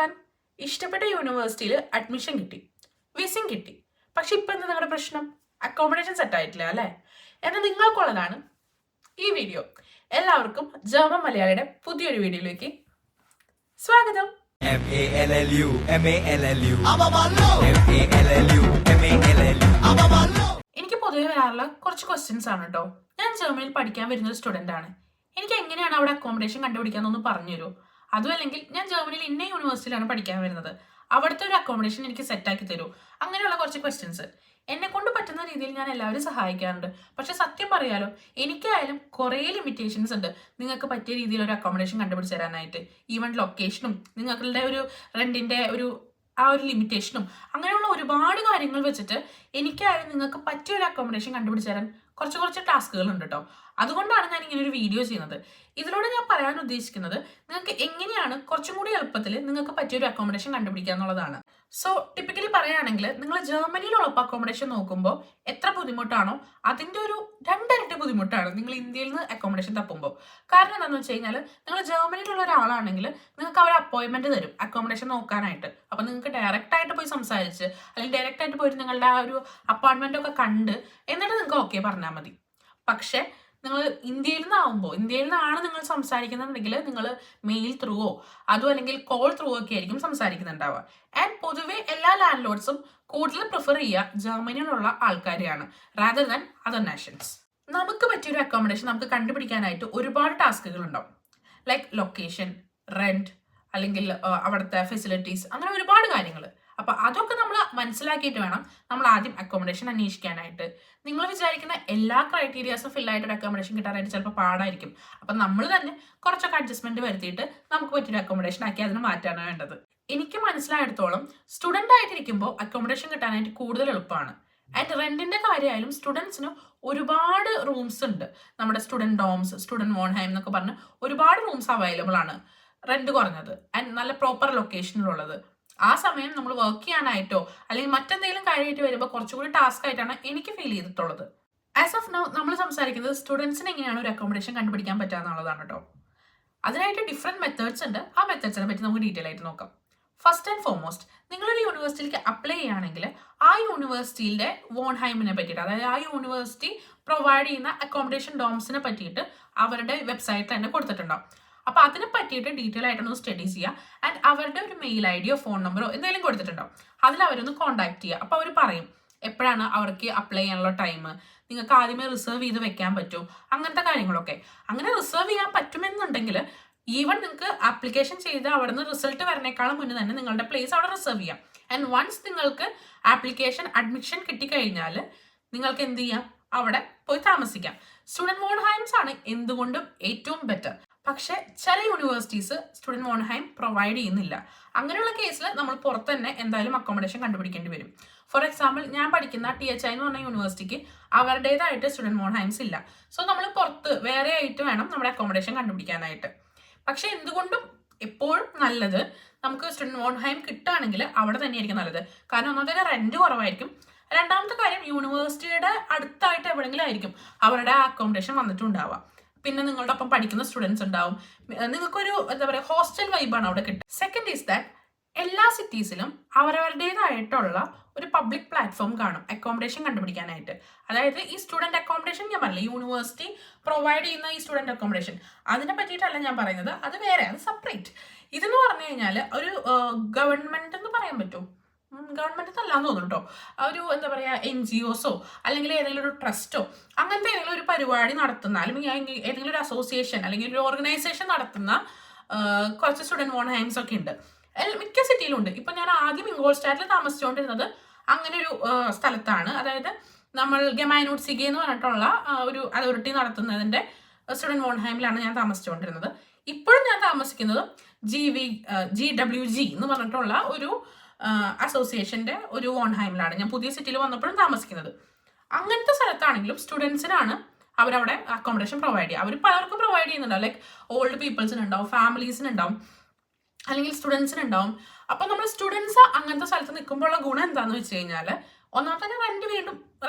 Everyone. ഇഷ്ടപ്പെട്ട യൂണിവേഴ്സിറ്റിയിൽ admission കിട്ടി, വിസിങ് കിട്ടി. പക്ഷെ ഇപ്പം എന്താ നിങ്ങളുടെ പ്രശ്നം? അക്കോമഡേഷൻ സെറ്റ് ആയിട്ടില്ല അല്ലേ? എന്നാൽ നിങ്ങൾക്കുള്ളതാണ് ഈ വീഡിയോ. എല്ലാവർക്കും ജർമ്മൻ മലയാളിയുടെ പുതിയൊരു വീഡിയോയിലേക്ക് സ്വാഗതം. എനിക്ക് പൊതുവെ വരാറുള്ള കുറച്ച് ക്വസ്റ്റ്യൻസ് ആണ് കേട്ടോ. ഞാൻ ജർമ്മനിയിൽ പഠിക്കാൻ വരുന്ന ഒരു സ്റ്റുഡൻ്റ് ആണ്. എനിക്ക് എങ്ങനെയാണ് അവിടെ അക്കോമഡേഷൻ കണ്ടുപിടിക്കാന്നൊന്ന് പറഞ്ഞു തരുമോ? അതും അല്ലെങ്കിൽ ഞാൻ ജർമ്മനിയിൽ ഇന്ന യൂണിവേഴ്സിറ്റിയിലാണ് പഠിക്കാൻ വരുന്നത്, അവിടുത്തെ ഒരു അക്കോമഡേഷൻ എനിക്ക് സെറ്റാക്കി തരൂ. അങ്ങനെയുള്ള കുറച്ച് ക്വസ്റ്റ്യൻസ് എന്നെ കൊണ്ട് പറ്റുന്ന രീതിയിൽ ഞാൻ എല്ലാവരും സഹായിക്കാറുണ്ട്. പക്ഷെ സത്യം പറയാലോ, എനിക്കായാലും കുറേ ലിമിറ്റേഷൻസ് ഉണ്ട് നിങ്ങൾക്ക് പറ്റിയ രീതിയിൽ ഒരു അക്കോമഡേഷൻ കണ്ടുപിടിച്ച് തരാനായിട്ട്. ഈവൻ ലൊക്കേഷനും നിങ്ങളുടെ ഒരു റെന്റിന്റെ ആ ഒരു ലിമിറ്റേഷനും അങ്ങനെയുള്ള ഒരുപാട് കാര്യങ്ങൾ വെച്ചിട്ട് എനിക്കായാലും നിങ്ങൾക്ക് പറ്റിയ ഒരു അക്കോമഡേഷൻ കണ്ടുപിടിച്ച് തരാൻ കുറച്ച് ടാസ്കുകൾ ഉണ്ട് കേട്ടോ. അതുകൊണ്ടാണ് ഞാൻ ഇങ്ങനെ ഒരു വീഡിയോ ചെയ്യുന്നത്. ഇതിലൂടെ ഞാൻ പറയാൻ ഉദ്ദേശിക്കുന്നത് നിങ്ങൾക്ക് എങ്ങനെയാണ് കുറച്ചും കൂടി എളുപ്പത്തിൽ നിങ്ങൾക്ക് പറ്റിയൊരു അക്കോമഡേഷൻ കണ്ടുപിടിക്കുക എന്നുള്ളതാണ്. സോ ടിപ്പിക്കലി പറയുകയാണെങ്കിൽ നിങ്ങൾ ജർമ്മനിയിലുള്ള അക്കോമഡേഷൻ നോക്കുമ്പോൾ എത്ര ബുദ്ധിമുട്ടാണോ അതിൻ്റെ ഒരു 2 ഇരട്ടി ബുദ്ധിമുട്ടാണ് നിങ്ങൾ ഇന്ത്യയിൽ നിന്ന് അക്കോമഡേഷൻ തപ്പുമ്പോൾ. കാരണം എന്താണെന്ന് വെച്ച് കഴിഞ്ഞാൽ നിങ്ങൾ ജർമ്മനിയിലുള്ള ഒരാളാണെങ്കിൽ നിങ്ങൾക്ക് അവർ അപ്പോയിൻമെന്റ് തരും അക്കോമഡേഷൻ നോക്കാനായിട്ട്. അപ്പം നിങ്ങൾക്ക് ഡയറക്റ്റ് ആയിട്ട് പോയി സംസാരിച്ച് അല്ലെങ്കിൽ ഡയറക്റ്റ് ആയിട്ട് പോയിട്ട് നിങ്ങളുടെ ആ ഒരു അപ്പോയിൻമെന്റ് ഒക്കെ കണ്ട് എന്നിട്ട് നിങ്ങൾക്ക് ഓക്കെ പറഞ്ഞാൽ മതി. പക്ഷേ നിങ്ങൾ ഇന്ത്യയിൽ നിന്നാണ് നിങ്ങൾ സംസാരിക്കുന്നുണ്ടെങ്കിൽ നിങ്ങൾ മെയിൽ ത്രൂവോ അതും അല്ലെങ്കിൽ കോൾ ത്രൂ ഒക്കെ ആയിരിക്കും സംസാരിക്കുന്നുണ്ടാവുക. ആൻഡ് പൊതുവെ എല്ലാ ലാൻഡ് ലോഡ്സും കൂടുതൽ പ്രിഫർ ചെയ്യുക ജർമ്മനിയിലുള്ള ആൾക്കാരെയാണ് റാദർ ദാൻ അതർ നാഷൻസ്. നമുക്ക് പറ്റിയൊരു അക്കോമഡേഷൻ നമുക്ക് കണ്ടുപിടിക്കാനായിട്ട് ഒരുപാട് ടാസ്കുകൾ ഉണ്ടാവും. ലൈക്ക് ലൊക്കേഷൻ, റെന്റ്, അല്ലെങ്കിൽ അവിടുത്തെ ഫെസിലിറ്റീസ്, അങ്ങനെ ഒരുപാട് കാര്യങ്ങൾ. അപ്പം അതൊക്കെ നമ്മൾ മനസ്സിലാക്കിയിട്ട് വേണം നമ്മൾ ആദ്യം അക്കോമഡേഷൻ അന്വേഷിക്കാനായിട്ട്. നിങ്ങൾ വിചാരിക്കുന്ന എല്ലാ ക്രൈറ്റീരിയാസും ഫില്ലായിട്ട് അക്കോമഡേഷൻ കിട്ടാനായിട്ട് ചിലപ്പോൾ പാടായിരിക്കും. അപ്പം നമ്മൾ തന്നെ കുറച്ചൊക്കെ അഡ്ജസ്റ്റ്മെന്റ് വരുത്തിയിട്ട് നമുക്ക് പറ്റിയൊരു അക്കോമഡേഷൻ ആക്കി അതിന് മാറ്റാനാണ് വേണ്ടത്. എനിക്ക് മനസ്സിലായിടത്തോളം സ്റ്റുഡൻ്റ് ആയിട്ടിരിക്കുമ്പോൾ അക്കോമഡേഷൻ കിട്ടാനായിട്ട് കൂടുതൽ എളുപ്പമാണ്. ആൻഡ് റെന്റിന്റെ കാര്യമായാലും സ്റ്റുഡൻസിന് ഒരുപാട് റൂംസ് ഉണ്ട്. നമ്മുടെ സ്റ്റുഡൻറ് ഡോംസ്, സ്റ്റുഡൻറ് വോൺഹൈം എന്നൊക്കെ പറഞ്ഞ് ഒരുപാട് റൂംസ് അവൈലബിൾ ആണ്, റെന്റ് കുറഞ്ഞത് ആൻഡ് നല്ല പ്രോപ്പർ ലൊക്കേഷനിലുള്ളത്. ആ സമയം നമ്മൾ വർക്ക് ചെയ്യാനായിട്ടോ അല്ലെങ്കിൽ മറ്റെന്തെങ്കിലും കാര്യമായിട്ട് വരുമ്പോൾ കുറച്ചുകൂടി ടാസ്ക് ആയിട്ടാണ് എനിക്ക് ഫീൽ ചെയ്തിട്ടുള്ളത്. ആസ് ഓഫ് നൗ നമ്മൾ സംസാരിക്കുന്നത് സ്റ്റുഡൻസിന് എങ്ങനെയാണ് ഒരു അക്കോമഡേഷൻ കണ്ടുപിടിക്കാൻ പറ്റുക എന്നുള്ളതാണ് കേട്ടോ. അതിനായിട്ട് ഡിഫറെൻറ്റ് മെത്തേഡ്സ് ഉണ്ട്. ആ മെത്തേഡ്സിനെ പറ്റി നമുക്ക് ഡീറ്റെയിൽ ആയിട്ട് നോക്കാം. ഫസ്റ്റ് ആൻഡ് ഫോർമോസ്റ്റ്, നിങ്ങളൊരു യൂണിവേഴ്സിറ്റിയിലേക്ക് അപ്ലൈ ചെയ്യുകയാണെങ്കിൽ ആ യൂണിവേഴ്സിറ്റിയുടെ വോൺഹൈമിനെ പറ്റിയിട്ട്, അതായത് ആ യൂണിവേഴ്സിറ്റി പ്രൊവൈഡ് ചെയ്യുന്ന അക്കോമഡേഷൻ ഡോംസിനെ പറ്റിയിട്ട് അവരുടെ വെബ്സൈറ്റിൽ തന്നെ കൊടുത്തിട്ടുണ്ടാവും. അപ്പോൾ അതിനെ പറ്റിയിട്ട് ഡീറ്റെയിൽ ആയിട്ടൊന്ന് സ്റ്റഡി ചെയ്യുക. ആൻഡ് അവരുടെ ഒരു മെയിൽ ഐഡിയോ ഫോൺ നമ്പറോ എന്തെങ്കിലും കൊടുത്തിട്ടുണ്ടാവും, അതിൽ അവരൊന്ന് കോൺടാക്ട് ചെയ്യുക. അപ്പോൾ അവർ പറയും എപ്പോഴാണ് അവർക്ക് അപ്ലൈ ചെയ്യാനുള്ള ടൈം, നിങ്ങൾക്ക് ആദ്യമേ റിസർവ് ചെയ്ത് വെക്കാൻ പറ്റും, അങ്ങനത്തെ കാര്യങ്ങളൊക്കെ. അങ്ങനെ റിസർവ് ചെയ്യാൻ പറ്റുമെന്നുണ്ടെങ്കിൽ ഈവൻ നിങ്ങൾക്ക് ആപ്ലിക്കേഷൻ ചെയ്ത് അവിടെ നിന്ന് റിസൾട്ട് വരണേക്കാളും മുന്നേ തന്നെ നിങ്ങളുടെ പ്ലേസ് അവിടെ റിസർവ് ചെയ്യാം. ആൻഡ് വൺസ് നിങ്ങൾക്ക് ആപ്ലിക്കേഷൻ അഡ്മിഷൻ കിട്ടിക്കഴിഞ്ഞാൽ നിങ്ങൾക്ക് എന്ത് ചെയ്യാം, അവിടെ പോയി താമസിക്കാം. സ്റ്റുഡൻറ് വോൺഹൈംസ് ആണ് എന്തുകൊണ്ടും ഏറ്റവും ബെറ്റർ. പക്ഷെ ചില യൂണിവേഴ്സിറ്റീസ് സ്റ്റുഡൻറ് വോൺഹൈം പ്രൊവൈഡ് ചെയ്യുന്നില്ല. അങ്ങനെയുള്ള കേസിൽ നമ്മൾ പുറത്ത് തന്നെ എന്തായാലും അക്കോമഡേഷൻ കണ്ടുപിടിക്കേണ്ടി വരും. ഫോർ എക്സാമ്പിൾ, ഞാൻ പഠിക്കുന്ന THI എന്ന് പറഞ്ഞ യൂണിവേഴ്സിറ്റിക്ക് അവരുടേതായിട്ട് സ്റ്റുഡൻറ് വോൺഹൈംസ് ഇല്ല. സോ നമ്മൾ പുറത്ത് വേറെ ആയിട്ട് വേണം നമ്മുടെ അക്കോമഡേഷൻ കണ്ടുപിടിക്കാനായിട്ട്. പക്ഷെ എന്തുകൊണ്ടും എപ്പോഴും നല്ലത് നമുക്ക് സ്റ്റുഡൻറ് വോൺഹൈം കിട്ടുകയാണെങ്കിൽ അവിടെ തന്നെയായിരിക്കും നല്ലത്. കാരണം ഒന്നാമത്തെ റെന്റ് കുറവായിരിക്കും, രണ്ടാമത്തെ കാര്യം യൂണിവേഴ്സിറ്റിയുടെ അടുത്തായിട്ട് എവിടെയെങ്കിലും ആയിരിക്കും അവരുടെ അക്കോമഡേഷൻ വന്നിട്ടുണ്ടാവുക. പിന്നെ നിങ്ങളുടെ ഒപ്പം പഠിക്കുന്ന സ്റ്റുഡൻസ് ഉണ്ടാവും, നിങ്ങൾക്കൊരു എന്താ പറയുക ഹോസ്റ്റൽ വൈബാണ് അവിടെ കിട്ടുക. സെക്കൻഡ് ഈസ് ദാറ്റ് എല്ലാ സിറ്റീസിലും അവരവരുടേതായിട്ടുള്ള ഒരു പബ്ലിക് പ്ലാറ്റ്ഫോം കാണും അക്കോമഡേഷൻ കണ്ടുപിടിക്കാനായിട്ട്. അതായത് ഈ സ്റ്റുഡൻറ് അക്കോമഡേഷൻ ഞാൻ പറഞ്ഞില്ല, യൂണിവേഴ്സിറ്റി പ്രൊവൈഡ് ചെയ്യുന്ന ഈ സ്റ്റുഡൻറ് അക്കോമഡേഷൻ അതിനെ പറ്റിയിട്ടല്ല ഞാൻ പറയുന്നത്, അത് വേറെ, അത് സെപ്പറേറ്റ്. ഇതെന്ന് പറഞ്ഞു കഴിഞ്ഞാൽ ഒരു ഗവൺമെന്റ് എന്ന് പറയാൻ പറ്റും, ഗവൺമെന്റ് അല്ലാന്ന് തോന്നുന്നു കേട്ടോ, ഒരു എന്താ പറയുക NGOസോ അല്ലെങ്കിൽ ഏതെങ്കിലും ഒരു ട്രസ്റ്റോ അങ്ങനത്തെ ഏതെങ്കിലും ഒരു പരിപാടി നടത്തുന്ന അല്ലെങ്കിൽ ഏതെങ്കിലും ഒരു അസോസിയേഷൻ അല്ലെങ്കിൽ ഒരു ഓർഗനൈസേഷൻ നടത്തുന്ന കുറച്ച് സ്റ്റുഡൻറ് വോൺഹൈംസ് ഒക്കെ ഉണ്ട്. മിക്ക സിറ്റിയിലും ഉണ്ട്. ഇപ്പം ഞാൻ ആദ്യം ഇംഗോൾസ്റ്റാറ്റിൽ താമസിച്ചുകൊണ്ടിരുന്നത് അങ്ങനെ ഒരു സ്ഥലത്താണ്. അതായത് നമ്മൾ ഗെമൈനൂട്ട് സിഗെ എന്ന് പറഞ്ഞിട്ടുള്ള ഒരു അതോറിറ്റി നടത്തുന്നതിൻ്റെ സ്റ്റുഡൻറ് വോൺഹൈമിലാണ് ഞാൻ താമസിച്ചുകൊണ്ടിരുന്നത്. ഇപ്പോഴും ഞാൻ താമസിക്കുന്നത് GWG എന്ന് പറഞ്ഞിട്ടുള്ള ഒരു അസോസിയേഷൻ്റെ ഒരു വോൺഹൈമിലാണ്. ഞാൻ പുതിയ സിറ്റിയിൽ വന്നപ്പോഴും താമസിക്കുന്നത്. അങ്ങനത്തെ സ്ഥലത്താണെങ്കിലും സ്റ്റുഡൻസിനാണ് അവരവിടെ അക്കോമഡേഷൻ പ്രൊവൈഡ് ചെയ്യുക. അവർ പലർക്കും പ്രൊവൈഡ് ചെയ്യുന്നുണ്ടാവും. ലൈക്ക് ഓൾഡ് പീപ്പിൾസിനുണ്ടാവും, ഫാമിലീസിനുണ്ടാവും, അല്ലെങ്കിൽ സ്റ്റുഡൻസിനുണ്ടാവും. അപ്പം നമ്മൾ സ്റ്റുഡൻസ് അങ്ങനത്തെ സ്ഥലത്ത് നിൽക്കുമ്പോഴുള്ള ഗുണം എന്താണെന്ന് വെച്ച് കഴിഞ്ഞാൽ, ഒന്നാമത്തെ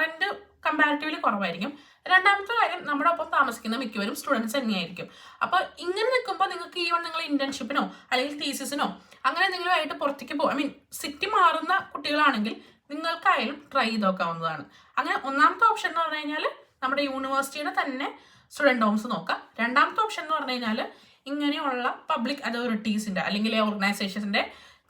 റെന്റ് കമ്പാരിറ്റീവ്ലി കുറവായിരിക്കും. രണ്ടാമത്തെ കാര്യം, നമ്മുടെ ഒപ്പം താമസിക്കുന്ന മിക്കവരും സ്റ്റുഡൻസ് തന്നെയായിരിക്കും. അപ്പോൾ ഇങ്ങനെ നിൽക്കുമ്പോൾ നിങ്ങൾക്ക് ഈവൻ നിങ്ങൾ ഇന്റേൺഷിപ്പിനോ അല്ലെങ്കിൽ തീസിസിനോ അങ്ങനെ എന്തെങ്കിലും ആയിട്ട് പുറത്തേക്ക് പോകും, ഐ മീൻ സിറ്റി മാറുന്ന കുട്ടികളാണെങ്കിൽ നിങ്ങൾക്കായാലും ട്രൈ ചെയ്ത് നോക്കാവുന്നതാണ്. അങ്ങനെ ഒന്നാമത്തെ ഓപ്ഷൻ എന്ന് പറഞ്ഞു കഴിഞ്ഞാൽ നമ്മുടെ യൂണിവേഴ്സിറ്റിയുടെ തന്നെ സ്റ്റുഡൻറ് ഹോംസ് നോക്കാം. രണ്ടാമത്തെ ഓപ്ഷൻ എന്ന് പറഞ്ഞു കഴിഞ്ഞാൽ ഇങ്ങനെയുള്ള പബ്ലിക് അതോറിറ്റീസിൻ്റെ അല്ലെങ്കിൽ ഓർഗനൈസേഷൻസിൻ്റെ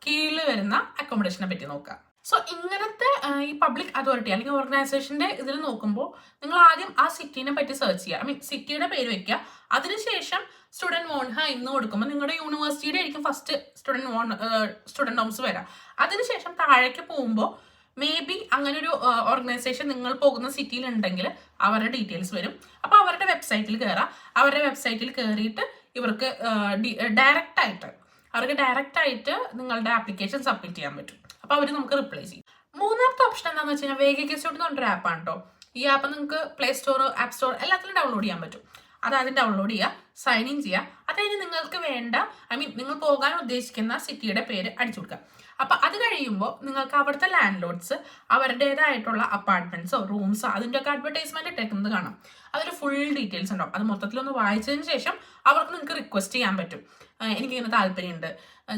കീഴിൽ വരുന്ന അക്കോമഡേഷനെ പറ്റി നോക്കാം. സോ ഇങ്ങനത്തെ ഈ പബ്ലിക് അതോറിറ്റി അല്ലെങ്കിൽ ഓർഗനൈസേഷൻ്റെ ഇതിൽ നോക്കുമ്പോൾ നിങ്ങൾ ആദ്യം ആ സിറ്റീനെ പറ്റി സെർച്ച് ചെയ്യുക, ഐ മീൻ സിറ്റിയുടെ പേര് വെക്കുക. അതിനുശേഷം സ്റ്റുഡൻറ് വോൺഹ എന്ന് കൊടുക്കുമ്പോൾ നിങ്ങളുടെ യൂണിവേഴ്സിറ്റിയുടെ ആയിരിക്കും ഫസ്റ്റ് സ്റ്റുഡൻറ് ഹോംസ് വരാം. അതിനുശേഷം താഴേക്ക് പോകുമ്പോൾ മേ ബി അങ്ങനെ ഒരു ഓർഗനൈസേഷൻ നിങ്ങൾ പോകുന്ന സിറ്റിയിൽ ഉണ്ടെങ്കിൽ അവരുടെ ഡീറ്റെയിൽസ് വരും. അപ്പോൾ അവരുടെ വെബ്സൈറ്റിൽ കയറാം. അവരുടെ വെബ്സൈറ്റിൽ കയറിയിട്ട് ഇവർക്ക് ഡയറക്റ്റ് ആയിട്ട് നിങ്ങളുടെ ആപ്ലിക്കേഷൻ സബ്മിറ്റ് ചെയ്യാൻ പറ്റും. അപ്പോൾ അവർ നമുക്ക് റിപ്ലൈ ചെയ്യും. മൂന്നാമത്തെ ഓപ്ഷൻ എന്താണെന്ന് വെച്ച് കഴിഞ്ഞാൽ വേഗഗസ്യൂട്ട് എന്ന് പറഞ്ഞൊരു ആപ്പാണ് കേട്ടോ. ഈ ആപ്പ് നിങ്ങൾക്ക് പ്ലേ സ്റ്റോർ, ആപ്പ് സ്റ്റോർ എല്ലാത്തിലും ഡൗൺലോഡ് ചെയ്യാൻ പറ്റും. അതാദ്യം ഡൗൺലോഡ് ചെയ്യുക, സൈൻ ഇൻ ചെയ്യുക. അത് കഴിഞ്ഞ് നിങ്ങൾക്ക് വേണ്ട, ഐ മീൻ നിങ്ങൾ പോകാൻ ഉദ്ദേശിക്കുന്ന സിറ്റിയുടെ പേര് അടിച്ചു കൊടുക്കുക. അപ്പം അത് കഴിയുമ്പോൾ നിങ്ങൾക്ക് അവിടുത്തെ ലാൻഡ് ലോഡ്സ് അവരുടേതായിട്ടുള്ള അപ്പാർട്ട്മെന്റ്സോ റൂംസോ അതിൻ്റെയൊക്കെ അഡ്വർടൈസ്മെന്റ് ഇട്ടേക്കുന്നത് കാണാം. അതൊരു ഫുൾ ഡീറ്റെയിൽസ് ഉണ്ടാവും. അത് മൊത്തത്തിലൊന്ന് വായിച്ചതിന് ശേഷം അവർക്ക് നിങ്ങൾക്ക് റിക്വസ്റ്റ് ചെയ്യാൻ പറ്റും. എനിക്കിങ്ങനെ താല്പര്യമുണ്ട്,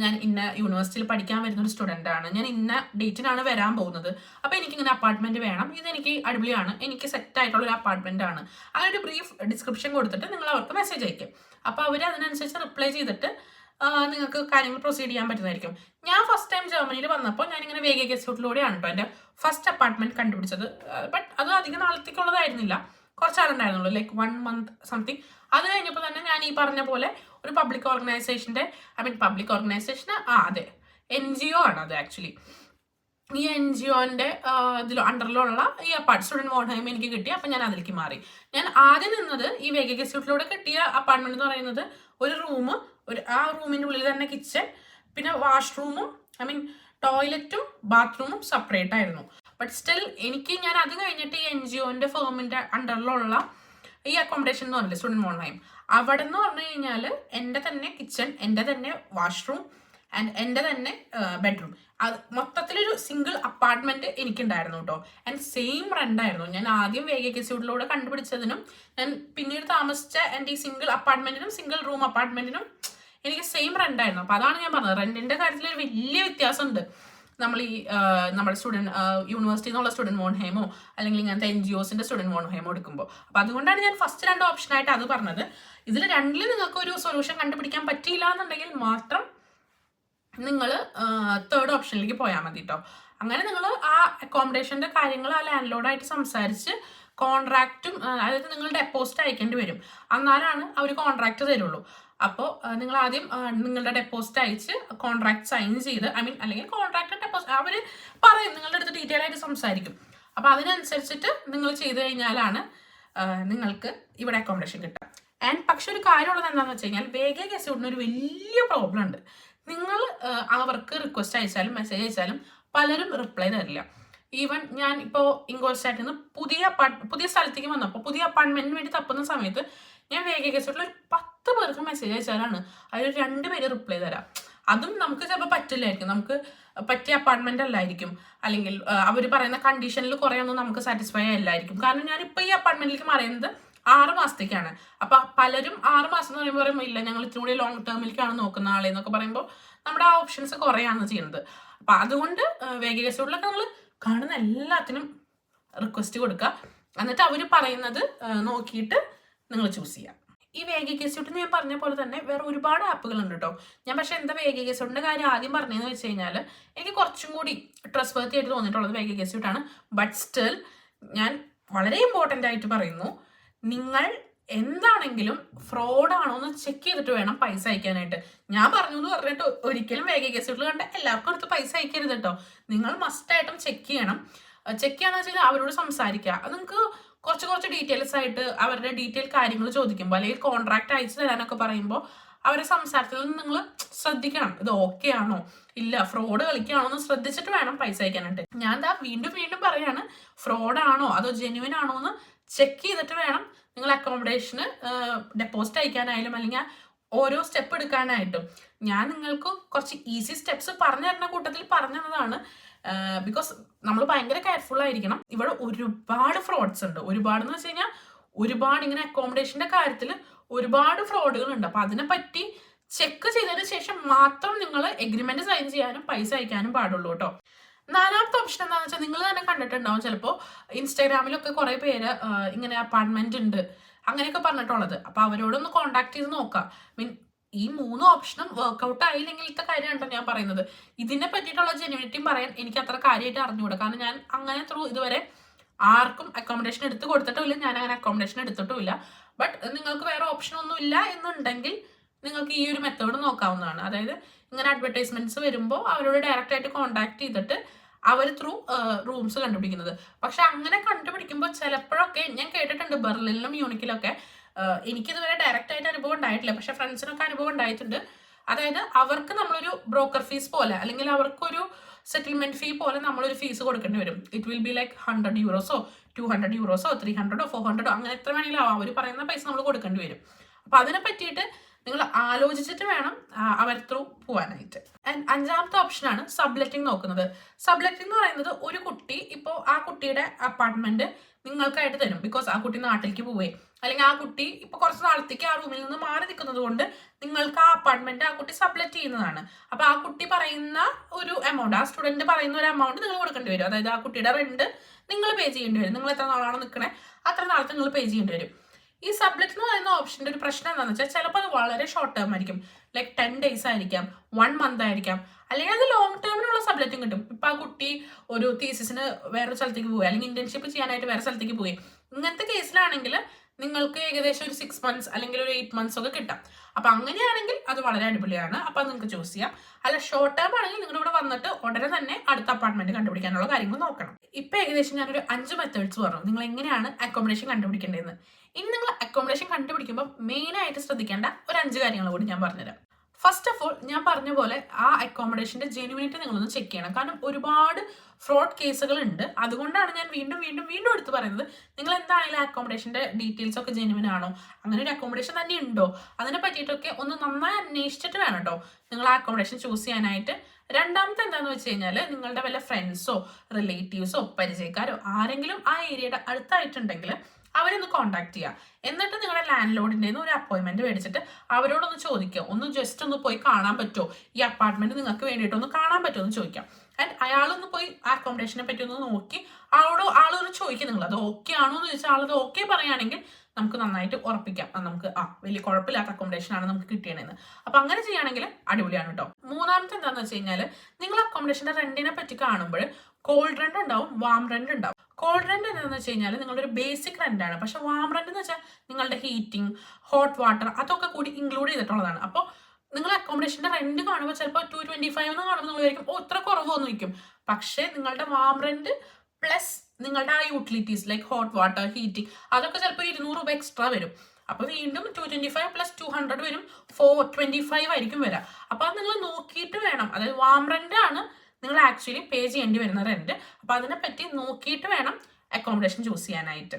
ഞാൻ ഇന്ന യൂണിവേഴ്സിറ്റിയിൽ പഠിക്കാൻ വരുന്നൊരു സ്റ്റുഡൻ്റ് ആണ്, ഞാൻ ഇന്ന ഡേറ്റിനാണ് വരാൻ പോകുന്നത്, അപ്പോൾ എനിക്കിങ്ങനെ അപ്പാർട്ട്മെന്റ് വേണം, ഇതെനിക്ക് അടിപൊളിയാണ്, എനിക്ക് സെറ്റ് ആയിട്ടുള്ള ഒരു അപ്പാർട്ട്മെന്റ് ആണ്. അങ്ങനെ ഒരു ബ്രീഫ് ഡിസ്ക്രിപ്ഷൻ കൊടുത്തിട്ട് നിങ്ങൾ അവർക്ക് മെസ്സേജ് അയക്കും. അപ്പോൾ അവർ അതിനനുസരിച്ച് റിപ്ലൈ ചെയ്തിട്ട് നിങ്ങൾക്ക് കാര്യങ്ങൾ പ്രൊസീഡ് ചെയ്യാൻ പറ്റുന്നതായിരിക്കും. ഞാൻ ഫസ്റ്റ് ടൈം ജർമ്മനിയിൽ വന്നപ്പോൾ ഞാനിങ്ങനെ വേഗഗസ്യൂട്ടിലൂടെയാണ് കേട്ടോ എൻ്റെ ഫസ്റ്റ് അപ്പാർട്ട്മെന്റ് കണ്ടുപിടിച്ചത്. ബട്ട് അത് അധികം നാളത്തേക്കുള്ളതായിരുന്നില്ല, കുറച്ചാളുണ്ടായിരുന്നുള്ളൂ, ലൈക്ക് 1 month സംതിങ്. അത് കഴിഞ്ഞപ്പോൾ തന്നെ ഞാൻ ഈ പറഞ്ഞ പോലെ ഒരു പബ്ലിക് ഓർഗനൈസേഷൻ്റെ, ഐ മീൻ പബ്ലിക് ഓർഗനൈസേഷന് അതെ NGO ആണ് അത് ആക്ച്വലി. ഈ NGOൻ്റെ ഇതിൽ അണ്ടറിലുള്ള ഈ സ്റ്റുഡൻറ് വോൺഹൈം എനിക്ക് കിട്ടി. അപ്പം ഞാൻ അതിലേക്ക് മാറി. ഞാൻ ആദ്യം നിന്നത് ഈ വേഗഗസ്യൂട്ടിലൂടെ കിട്ടിയ അപ്പാർട്ട്മെന്റ് എന്ന് പറയുന്നത് ഒരു റൂം, ആ റൂമിൻ്റെ ഉള്ളിൽ തന്നെ കിച്ചൺ, പിന്നെ വാഷ്റൂമും, ഐ മീൻ ടോയ്ലറ്റും ബാത്റൂമും സെപ്പറേറ്റ് ആയിരുന്നു. ബട്ട് സ്റ്റിൽ ഞാൻ അത് കഴിഞ്ഞിട്ട് ഈ NGOൻ്റെ ഫേമിൻ്റെ അണ്ടറിലുള്ള ഈ അക്കോമഡേഷൻ എന്ന് പറഞ്ഞില്ലേ സ്റ്റുഡൻറ് വോൺഹൈം, അവിടെ എന്ന് പറഞ്ഞു കഴിഞ്ഞാൽ എൻ്റെ തന്നെ കിച്ചൺ, എൻ്റെ തന്നെ വാഷ്റൂം ആൻഡ് എൻ്റെ തന്നെ ബെഡ്റൂം, അത് മൊത്തത്തിലൊരു സിംഗിൾ അപ്പാർട്ട്മെന്റ് എനിക്കുണ്ടായിരുന്നു കേട്ടോ. ആൻഡ് സെയിം റെൻ്റായിരുന്നു. ഞാൻ ആദ്യം വേഗഗസ്യൂട്ടിലൂടെ കണ്ടുപിടിച്ചതിനും ഞാൻ പിന്നീട് താമസിച്ച എൻ്റെ ഈ സിംഗിൾ അപ്പാർട്ട്മെന്റിനും സിംഗിൾ റൂം അപ്പാർട്ട്മെന്റിനും എനിക്ക് സെയിം റെൻ്റായിരുന്നു. അപ്പോൾ അതാണ് ഞാൻ പറഞ്ഞത്, റെൻറ്റിൻ്റെ കാര്യത്തിൽ ഒരു വലിയ വ്യത്യാസമുണ്ട്. നമ്മൾ ഈ നമ്മുടെ യൂണിവേഴ്സിറ്റി എന്നുള്ള സ്റ്റുഡൻറ് വോൺഹൈമോ അല്ലെങ്കിൽ ഇങ്ങനത്തെ NGOസിൻ്റെ സ്റ്റുഡൻറ് വോൺഹൈമോ എടുക്കുമ്പോൾ. അപ്പോൾ അതുകൊണ്ടാണ് ഞാൻ ഫസ്റ്റ് 2 ഓപ്ഷനായിട്ട് അത് പറഞ്ഞത്. ഇതിൽ രണ്ടിൽ നിങ്ങൾക്ക് ഒരു സൊല്യൂഷൻ കണ്ടുപിടിക്കാൻ പറ്റിയില്ല എന്നുണ്ടെങ്കിൽ മാത്രം നിങ്ങൾ തേർഡ് ഓപ്ഷനിലേക്ക് പോയാൽ മതി കേട്ടോ. അങ്ങനെ നിങ്ങൾ ആ അക്കോമഡേഷൻ്റെ കാര്യങ്ങൾ ആ ലാൻഡ് ലോഡായിട്ട് സംസാരിച്ച് കോൺട്രാക്റ്റും, അതായത് നിങ്ങൾ ഡെപ്പോസിറ്റ് അയക്കേണ്ടി വരും, എന്നാലാണ് അവർ കോൺട്രാക്റ്റ് തരുള്ളൂ. അപ്പോൾ നിങ്ങൾ ആദ്യം നിങ്ങളുടെ ഡെപ്പോസിറ്റ് അയച്ച് കോൺട്രാക്ട് സൈൻ ചെയ്ത്, ഐ മീൻ അല്ലെങ്കിൽ കോൺട്രാക്ട് ഡെപ്പോസിറ്റ് അവർ പറയും, നിങ്ങളുടെ അടുത്ത് ഡീറ്റെയിൽ ആയിട്ട് സംസാരിക്കും. അപ്പോൾ അതിനനുസരിച്ചിട്ട് നിങ്ങൾ ചെയ്ത് കഴിഞ്ഞാലാണ് നിങ്ങൾക്ക് ഇവിടെ അക്കോമഡേഷൻ കിട്ടുക. ആൻഡ് പക്ഷെ ഒരു കാര്യമുള്ളത് എന്താണെന്ന് വെച്ച് കഴിഞ്ഞാൽ വേഗഗസ്യൂട്ടിന് ഒരു വലിയ പ്രോബ്ലം ഉണ്ട്. നിങ്ങൾ അവർക്ക് റിക്വസ്റ്റ് അയച്ചാലും മെസ്സേജ് അയച്ചാലും പലരും റിപ്ലൈ തരില്ല. ഈവൻ ഞാൻ ഇപ്പോൾ ഇംഗോൾസ്റ്റാറ്റിൽ നിന്ന് പുതിയ സ്ഥലത്തേക്ക് വന്നപ്പോൾ പുതിയ അപ്പാർട്ട്മെന്റിന് വേണ്ടി തപ്പുന്ന സമയത്ത് ഞാൻ വേഗഗസ്യൂട്ടിൽ ഒരു 10 പേർക്ക് മെസ്സേജ് അയച്ചാലാണ് അതിൽ 2 പേര് റിപ്ലൈ തരാം. അതും നമുക്ക് ചിലപ്പോൾ പറ്റില്ലായിരിക്കും, നമുക്ക് പറ്റിയ അപ്പാർട്ട്മെന്റ് അല്ലായിരിക്കും, അല്ലെങ്കിൽ അവർ പറയുന്ന കണ്ടീഷനിൽ കുറേ ഒന്നും നമുക്ക് സാറ്റിസ്ഫൈ അല്ലായിരിക്കും. കാരണം ഞാനിപ്പോൾ ഈ അപ്പാർട്ട്മെന്റിലേക്ക് മാറിയുന്നത് 6 മാസത്തേക്കാണ്. അപ്പം പലരും 6 മാസം എന്ന് പറയുമ്പോൾ ഇല്ല, ഞങ്ങൾ ഇത്തിരി കൂടി ലോങ് ടേമിലേക്കാണ് നോക്കുന്ന ആളെ എന്നൊക്കെ പറയുമ്പോൾ നമ്മുടെ ആ ഓപ്ഷൻസ് കുറയാണ് ചെയ്യുന്നത്. അപ്പം അതുകൊണ്ട് വേഗഗസ്യൂട്ടിലൊക്കെ നമ്മൾ കാണുന്ന എല്ലാത്തിനും റിക്വസ്റ്റ് കൊടുക്കുക, എന്നിട്ട് അവർ പറയുന്നത് നോക്കിയിട്ട് നിങ്ങൾ ചൂസ് ചെയ്യാം. ഈ വേഗഗസ്യൂട്ടിന് ഞാൻ പറഞ്ഞ പോലെ തന്നെ വേറെ ഒരുപാട് ആപ്പുകളുണ്ട് കേട്ടോ. ഞാൻ പക്ഷേ എന്താ വേഗഗസ്യൂട്ടിൻ്റെ കാര്യം ആദ്യം പറഞ്ഞതെന്ന് വെച്ച് കഴിഞ്ഞാൽ എനിക്ക് കുറച്ചും കൂടി ട്രസ്റ്റ് വർത്തി ആയിട്ട് തോന്നിയിട്ടുള്ളത് വേഗഗസ്യൂട്ടാണ്. ബട്ട് സ്റ്റിൽ ഞാൻ വളരെ ഇമ്പോർട്ടൻ്റ് ആയിട്ട് പറയുന്നു, നിങ്ങൾ എന്താണെങ്കിലും ഫ്രോഡാണോ എന്ന് ചെക്ക് ചെയ്തിട്ട് വേണം പൈസ അയക്കാനായിട്ട്. ഞാൻ പറഞ്ഞു എന്ന് പറഞ്ഞിട്ട് ഒരിക്കലും വേഗഗസ്യൂട്ടിൽ കണ്ട എല്ലാവർക്കും അടുത്ത് പൈസ അയക്കരുത് കേട്ടോ. നിങ്ങൾ മസ്റ്റായിട്ടും ചെക്ക് ചെയ്യണം. ചെക്ക് ചെയ്യാന്ന് വെച്ചാൽ അവരോട് സംസാരിക്കുക. അത് നിങ്ങൾക്ക് കുറച്ച് ഡീറ്റെയിൽസ് ആയിട്ട് അവരുടെ ഡീറ്റെയിൽ കാര്യങ്ങൾ ചോദിക്കുമ്പോൾ അല്ലെങ്കിൽ കോൺട്രാക്ട് അയച്ചു തരാനൊക്കെ പറയുമ്പോൾ അവരുടെ സംസാരത്തിൽ നിന്ന് നിങ്ങൾ ശ്രദ്ധിക്കണം, ഇത് ഓക്കെ ആണോ ഇല്ല ഫ്രോഡ് കളിക്കുകയാണോ എന്ന് ശ്രദ്ധിച്ചിട്ട് വേണം പൈസ അയക്കാനായിട്ട്. ഞാൻ വീണ്ടും പറയാണ്, ഫ്രോഡാണോ അതോ ജെന്യുവൻ ആണോ എന്ന് ചെക്ക് ചെയ്തിട്ട് വേണം നിങ്ങൾ അക്കോമഡേഷന് ഡെപ്പോസിറ്റ് അയക്കാനായാലും അല്ലെങ്കിൽ ഓരോ സ്റ്റെപ്പ് എടുക്കാനായിട്ടും. ഞാൻ നിങ്ങൾക്ക് കുറച്ച് ഈസി സ്റ്റെപ്സ് പറഞ്ഞു തരുന്ന കൂട്ടത്തിൽ പറഞ്ഞു തന്നതാണ്. ബിക്കോസ് നമ്മൾ ഭയങ്കര കെയർഫുൾ ആയിരിക്കണം. ഇവിടെ ഒരുപാട് ഫ്രോഡ്സ് ഉണ്ട്. ഒരുപാടെന്ന് വെച്ച് കഴിഞ്ഞാൽ ഒരുപാട് ഇങ്ങനെ അക്കോമഡേഷൻ്റെ കാര്യത്തിൽ ഒരുപാട് ഫ്രോഡുകളുണ്ട്. അപ്പം അതിനെപ്പറ്റി ചെക്ക് ചെയ്തതിന് ശേഷം മാത്രം നിങ്ങൾ എഗ്രിമെന്റ് സൈൻ ചെയ്യാനും പൈസ അയക്കാനും പാടുള്ളൂ കേട്ടോ. നാലാമത്തെ ഓപ്ഷൻ എന്താണെന്ന് വെച്ചാൽ നിങ്ങൾ തന്നെ കണ്ടിട്ടുണ്ടാവും ചിലപ്പോൾ ഇൻസ്റ്റാഗ്രാമിലൊക്കെ കുറേ പേര് ഇങ്ങനെ അപ്പാർട്ട്മെന്റ് ഉണ്ട് അങ്ങനെയൊക്കെ പറഞ്ഞിട്ടുള്ളത്. അപ്പൊ അവരോടൊന്ന് കോൺടാക്ട് ചെയ്ത് നോക്കാം. മീൻ ഈ 3 ഓപ്ഷനും വർക്ക്ഔട്ട് ആയില്ലെങ്കിലത്തെ കാര്യമാണ് ഞാൻ പറയുന്നത്. ഇതിനെ പറ്റിയിട്ടുള്ള ജെന്യൂനിറ്റിയും പറയാൻ എനിക്ക് അത്ര കാര്യമായിട്ട് അറിഞ്ഞുകൂടാ. കാരണം ഞാൻ അങ്ങനെ ഇതുവരെ ആർക്കും അക്കോമഡേഷൻ എടുത്ത് കൊടുത്തിട്ടുമില്ല, ഞാൻ അങ്ങനെ അക്കോമഡേഷൻ എടുത്തിട്ടുമില്ല. ബട്ട് നിങ്ങൾക്ക് വേറെ ഓപ്ഷൻ ഒന്നും ഇല്ല എന്നുണ്ടെങ്കിൽ നിങ്ങൾക്ക് ഈ ഒരു മെത്തേഡ് നോക്കാവുന്നതാണ്. അതായത് ഇങ്ങനെ അഡ്വർടൈസ്മെന്റ്സ് വരുമ്പോൾ അവരോട് ഡയറക്റ്റ് ആയിട്ട് കോൺടാക്ട് ചെയ്തിട്ട് അവർ ത്രൂ റൂംസ് കണ്ടുപിടിക്കുന്നത്. പക്ഷെ അങ്ങനെ കണ്ടുപിടിക്കുമ്പോൾ ചിലപ്പോഴൊക്കെ ഞാൻ കേട്ടിട്ടുണ്ട് ബെർലിനിലും മ്യൂണിക്കിലൊക്കെ, എനിക്കിതുവരെ ഡയറക്റ്റ് ആയിട്ട് അനുഭവം ഉണ്ടായിട്ടില്ല, പക്ഷെ ഫ്രണ്ട്സിനൊക്കെ അനുഭവം ഉണ്ടായിട്ടുണ്ട്. അതായത് അവർക്ക് നമ്മളൊരു ബ്രോക്കർ ഫീസ് പോലെ അല്ലെങ്കിൽ അവർക്കൊരു സെറ്റിൽമെന്റ് ഫീ പോലെ നമ്മളൊരു ഫീസ് കൊടുക്കേണ്ടി വരും. ഇറ്റ് വിൽ ബി ലൈക്ക് €100, €200, €300, €400 അങ്ങനെ എത്ര വേണമെങ്കിലും ആവാം. അവർ പറയുന്ന പൈസ നമ്മൾ കൊടുക്കേണ്ടി വരും. അപ്പൊ അതിനെ പറ്റിയിട്ട് നിങ്ങൾ ആലോചിച്ചിട്ട് വേണം അവർ ത്രൂ പോകാനായിട്ട്. ആൻഡ് അഞ്ചാമത്തെ ഓപ്ഷനാണ് സബ്ലെറ്റിംഗ് നോക്കുന്നത്. സബ്ലെറ്റിംഗ് എന്ന് പറയുന്നത് ഒരു കുട്ടി ഇപ്പോൾ ആ കുട്ടിയുടെ അപ്പാർട്ട്മെന്റ് നിങ്ങൾക്കായിട്ട് തരും. ബിക്കോസ് ആ കുട്ടി നാട്ടിലേക്ക് പോവേ അല്ലെങ്കിൽ ആ കുട്ടി ഇപ്പൊ കുറച്ച് നാളത്തേക്ക് ആ റൂമിൽ നിന്ന് മാറി നിൽക്കുന്നത് കൊണ്ട് നിങ്ങൾക്ക് ആ അപ്പാർട്ട്മെന്റ് ആ കുട്ടി സബ്ലെറ്റ് ചെയ്യുന്നതാണ്. അപ്പൊ ആ കുട്ടി പറയുന്ന ഒരു എമൗണ്ട്, ആ സ്റ്റുഡന്റ് പറയുന്ന ഒരു എമൗണ്ട് നിങ്ങൾ കൊടുക്കേണ്ടി വരും. അതായത് ആ കുട്ടിയുടെ റെന്റ് നിങ്ങൾ പേ ചെയ്യേണ്ടി വരും. നിങ്ങൾ എത്ര നാളാണ് നിൽക്കണേ അത്ര നാളത്തെ നിങ്ങൾ പേ ചെയ്യേണ്ടി വരും. ഈ സബ്ലെറ്റ് എന്ന് പറയുന്ന ഓപ്ഷന്റെ ഒരു പ്രശ്നം എന്താണെന്ന് വെച്ചാൽ ചിലപ്പോൾ അത് വളരെ ഷോർട്ട് ടേം ആയിരിക്കും. ലൈക്ക് 10 days ആയിരിക്കാം, 1 month ആയിരിക്കാം, അല്ലെങ്കിൽ അത് ലോങ് ടേമിനുള്ള സബ്ലെറ്റും കിട്ടും. ഇപ്പൊ ആ കുട്ടി ഒരു തീസിസിന് വേറെ സ്ഥലത്തേക്ക് പോയി അല്ലെങ്കിൽ ഇന്റേൺഷിപ്പ് ചെയ്യാനായിട്ട് വേറെ സ്ഥലത്തേക്ക് പോയി, ഇങ്ങനത്തെ കേസിലാണെങ്കിൽ നിങ്ങൾക്ക് ഏകദേശം ഒരു 6 months അല്ലെങ്കിൽ ഒരു 8 months ഒക്കെ കിട്ടാം. അപ്പൊ അങ്ങനെയാണെങ്കിൽ അത് വളരെ അടിപൊളിയാണ്. അപ്പൊ നിങ്ങൾക്ക് ചൂസ് ചെയ്യാം. അല്ല ഷോർട്ട് ടേം ആണെങ്കിൽ നിങ്ങൾ ഇവിടെ വന്നിട്ട് ഉടനെ തന്നെ അടുത്ത അപ്പാർട്ട്മെന്റ് കണ്ടുപിടിക്കാനുള്ള കാര്യങ്ങൾ നോക്കണം. ഇപ്പൊ ഏകദേശം ഞാനൊരു 5 മെത്തേഡ്സ് പറഞ്ഞു നിങ്ങൾ എങ്ങനെയാണ് അക്കോമഡേഷൻ കണ്ടുപിടിക്കേണ്ടതെന്ന്. ഇനി നിങ്ങൾ അക്കോമഡേഷൻ കണ്ടുപിടിക്കുമ്പോൾ മെയിൻ ആയിട്ട് ശ്രദ്ധിക്കേണ്ട ഒരു 5 കാര്യങ്ങൾ കൂടി ഞാൻ പറഞ്ഞുതരാം. ഫസ്റ്റ് ഓഫ് ഓൾ ഞാൻ പറഞ്ഞ പോലെ ആ അക്കോമഡേഷന്റെ ജെന്യൂനിറ്റി നിങ്ങളൊന്ന് ചെക്ക് ചെയ്യണം. കാരണം ഒരുപാട് ഫ്രോഡ് കേസുകൾ ഉണ്ട്. അതുകൊണ്ടാണ് ഞാൻ വീണ്ടും വീണ്ടും വീണ്ടും എടുത്ത് പറയുന്നത്, നിങ്ങൾ എന്താണെങ്കിലും അക്കോമഡേഷന്റെ ഡീറ്റെയിൽസ് ഒക്കെ ജെന്യൂൻ ആണോ, അങ്ങനെ ഒരു അക്കോമഡേഷൻ തന്നെ ഉണ്ടോ, അതിനെ പറ്റിയിട്ടൊക്കെ ഒന്ന് നന്നായി അന്വേഷിച്ചിട്ട് വേണം കേട്ടോ നിങ്ങൾ ആ അക്കോമഡേഷൻ ചൂസ് ചെയ്യാനായിട്ട്. രണ്ടാമത്തെ എന്താണെന്ന് വെച്ച് കഴിഞ്ഞാൽ നിങ്ങളുടെ വല്ല ഫ്രണ്ട്സോ റിലേറ്റീവ്സോ പരിചയക്കാരോ ആരെങ്കിലും ആ ഏരിയയുടെ അടുത്തായിട്ടുണ്ടെങ്കിൽ അവരൊന്ന് കോൺടാക്ട് ചെയ്യുക. എന്നിട്ട് നിങ്ങളുടെ ലാൻഡ് ലോഡിൻ്റെ ഒരു അപ്പോയിൻമെന്റ് മേടിച്ചിട്ട് അവരോടൊന്ന് ചോദിക്കുക, ഒന്ന് ജസ്റ്റ് ഒന്ന് പോയി കാണാൻ പറ്റുമോ, ഈ അപ്പാർട്ട്മെന്റ് നിങ്ങൾക്ക് വേണ്ടിയിട്ടൊന്ന് കാണാൻ പറ്റുമോ എന്ന് ചോദിക്കാം. ആൻഡ് അയാളൊന്ന് പോയി അക്കോമഡേഷനെ പറ്റി ഒന്ന് നോക്കി ആളൊന്ന് ചോദിക്കുക, നിങ്ങൾ അത് ഓക്കെ ആണോ എന്ന് ചോദിച്ചാൽ ആളത് ഓക്കെ പറയുകയാണെങ്കിൽ നമുക്ക് നന്നായിട്ട് ഉറപ്പിക്കാം നമുക്ക് വലിയ കുഴപ്പമില്ലാത്ത അക്കോമഡേഷൻ ആണ് നമുക്ക് കിട്ടിയതെന്ന്. അപ്പൊ അങ്ങനെ ചെയ്യുകയാണെങ്കിൽ അടിപൊളിയാണ് കേട്ടോ. മൂന്നാമത്തെ എന്താണെന്ന് വെച്ച് കഴിഞ്ഞാൽ നിങ്ങൾ അക്കോമഡേഷന്റെ റെന്റിനെ പറ്റി കാണുമ്പോൾ കോൾഡ് റെന്റ് ഉണ്ടാവും, വാം റെന്റ് ഉണ്ടാവും. കോൾഡ് റെന്റ് എന്താണെന്ന് വെച്ച് കഴിഞ്ഞാൽ നിങ്ങളുടെ ഒരു ബേസിക് റെന്റ് ആണ്. പക്ഷെ വാം റെന്റ് എന്ന് വെച്ചാൽ നിങ്ങളുടെ ഹീറ്റിംഗ്, ഹോട്ട് വാട്ടർ അതൊക്കെ കൂടി ഇൻക്ലൂഡ് ചെയ്തിട്ടുള്ളതാണ്. അപ്പോൾ നിങ്ങൾ അക്കോമഡേഷന്റെ റെന്റ് കാണുമ്പോൾ ചിലപ്പോൾ 225 എന്ന് കാണുമ്പോൾ നിങ്ങൾ വിചാരിക്കും ഇത്ര കുറവൊന്നും വയ്ക്കും. പക്ഷേ നിങ്ങളുടെ വാം റെന്റ് പ്ലസ് നിങ്ങളുടെ ആ utilities like hot water, heating അതൊക്കെ ചിലപ്പോൾ ₹200 എക്സ്ട്രാ വരും. അപ്പൊ വീണ്ടും 225 + 200 വരും, 425 ആയിരിക്കും വരിക. അപ്പൊ അത് നിങ്ങൾ നോക്കിയിട്ട് വേണം. അതായത് വാം റെന്റ് ആണ് നിങ്ങൾ ആക്ച്വലി പേ ചെയ്യേണ്ടി വരുന്ന റെന്റ്. അപ്പൊ അതിനെപ്പറ്റി നോക്കിയിട്ട് വേണം അക്കോമഡേഷൻ ചൂസ് ചെയ്യാനായിട്ട്.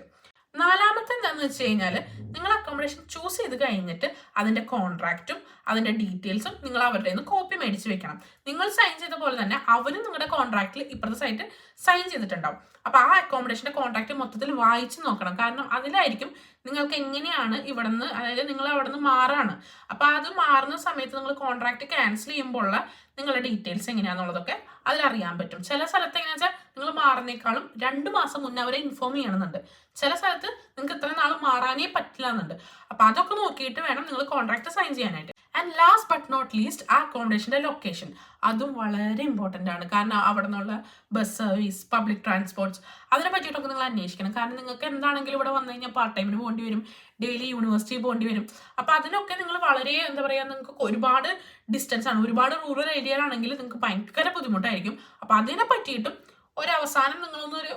നാലാമത്തെ എന്താണെന്ന് വെച്ച് കഴിഞ്ഞാൽ നിങ്ങൾ അക്കോമഡേഷൻ ചൂസ് ചെയ്ത് കഴിഞ്ഞിട്ട് അതിന്റെ കോൺട്രാക്റ്റും അതിന്റെ ഡീറ്റെയിൽസും നിങ്ങൾ അവരുടെ നിന്ന് കോപ്പി മേടിച്ച് വെക്കണം. നിങ്ങൾ സൈൻ ചെയ്ത പോലെ തന്നെ അവരും നിങ്ങളുടെ കോൺട്രാക്റ്റിൽ ഇപ്പുറത്തെ സൈറ്റ് സൈൻ ചെയ്തിട്ടുണ്ടാവും. അപ്പൊ ആ അക്കോമഡേഷന്റെ കോൺട്രാക്ട് മൊത്തത്തിൽ വായിച്ചു നോക്കണം. കാരണം അതിലായിരിക്കും നിങ്ങൾക്ക് എങ്ങനെയാണ് ഇവിടെ നിന്ന്, അതായത് നിങ്ങൾ അവിടെ നിന്ന് മാറാണ്, അപ്പൊ അത് മാറുന്ന സമയത്ത് നിങ്ങൾ കോൺട്രാക്ട് ക്യാൻസൽ ചെയ്യുമ്പോഴുള്ള നിങ്ങളുടെ ഡീറ്റെയിൽസ് എങ്ങനെയാണെന്നുള്ളതൊക്കെ അതിലറിയാൻ പറ്റും. ചില സ്ഥലത്ത് എങ്ങനെയാ വെച്ചാൽ നിങ്ങൾ മാറുന്നേക്കാളും 2 മാസം മുന്നേ അവരെ ഇൻഫോം ചെയ്യണമെന്നുണ്ട്. ചില സ്ഥലത്ത് നിങ്ങൾക്ക് ഇത്ര നാൾ മാറാനേ പറ്റില്ല എന്നുണ്ട്. അപ്പൊ അതൊക്കെ നോക്കിയിട്ട് വേണം നിങ്ങൾ കോൺട്രാക്ട് സൈൻ ചെയ്യാനായിട്ട്. And last but not least ആ അക്കോമഡേഷന്റെ ലൊക്കേഷൻ, അതും വളരെ ഇമ്പോർട്ടൻ്റ് ആണ്. കാരണം അവിടെ നിന്നുള്ള ബസ് സർവീസ്, പബ്ലിക് ട്രാൻസ്പോർട്ട്സ് അതിനെ പറ്റിയിട്ടൊക്കെ നിങ്ങൾ അന്വേഷിക്കണം. കാരണം നിങ്ങൾക്ക് എന്താണെങ്കിലും ഇവിടെ വന്നു കഴിഞ്ഞാൽ പാർട്ട് ടൈമിന് പോകേണ്ടി വരും, ഡെയിലി യൂണിവേഴ്സിറ്റി പോകേണ്ടി വരും. അപ്പൊ അതിനൊക്കെ നിങ്ങൾ വളരെ എന്താ പറയുക, നിങ്ങൾക്ക് ഒരുപാട് ഡിസ്റ്റൻസ് ആണ്, ഒരുപാട് റൂറൽ ഏരിയയിലാണെങ്കിൽ നിങ്ങൾക്ക് ഭയങ്കര ബുദ്ധിമുട്ടായിരിക്കും. അപ്പൊ അതിനെ പറ്റിയിട്ടും ഒരവസാനം നിങ്ങളൊന്നൊരു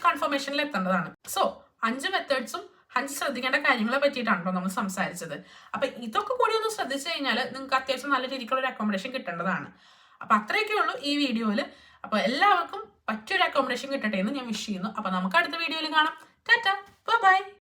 കൺഫർമേഷനിൽ എത്തേണ്ടതാണ്. സോ 5 മെത്തേഡ്സും 5 ശ്രദ്ധിക്കേണ്ട കാര്യങ്ങളെ പറ്റിയിട്ടാണല്ലോ നമ്മൾ സംസാരിച്ചത്. അപ്പൊ ഇതൊക്കെ കൂടി ഒന്ന് ശ്രദ്ധിച്ചു കഴിഞ്ഞാൽ നിങ്ങൾക്ക് അത്യാവശ്യം നല്ല രീതിക്കുള്ള ഒരു അക്കോമഡേഷൻ കിട്ടേണ്ടതാണ്. അപ്പൊ അത്രയൊക്കെ ഉള്ളൂ ഈ വീഡിയോയിൽ. അപ്പൊ എല്ലാവർക്കും പറ്റിയൊരു അക്കോമഡേഷൻ കിട്ടട്ടെ എന്ന് ഞാൻ വിഷ് ചെയ്യുന്നു. അപ്പൊ നമുക്ക് അടുത്ത വീഡിയോയിൽ കാണാം. ടാറ്റാ, ബൈ.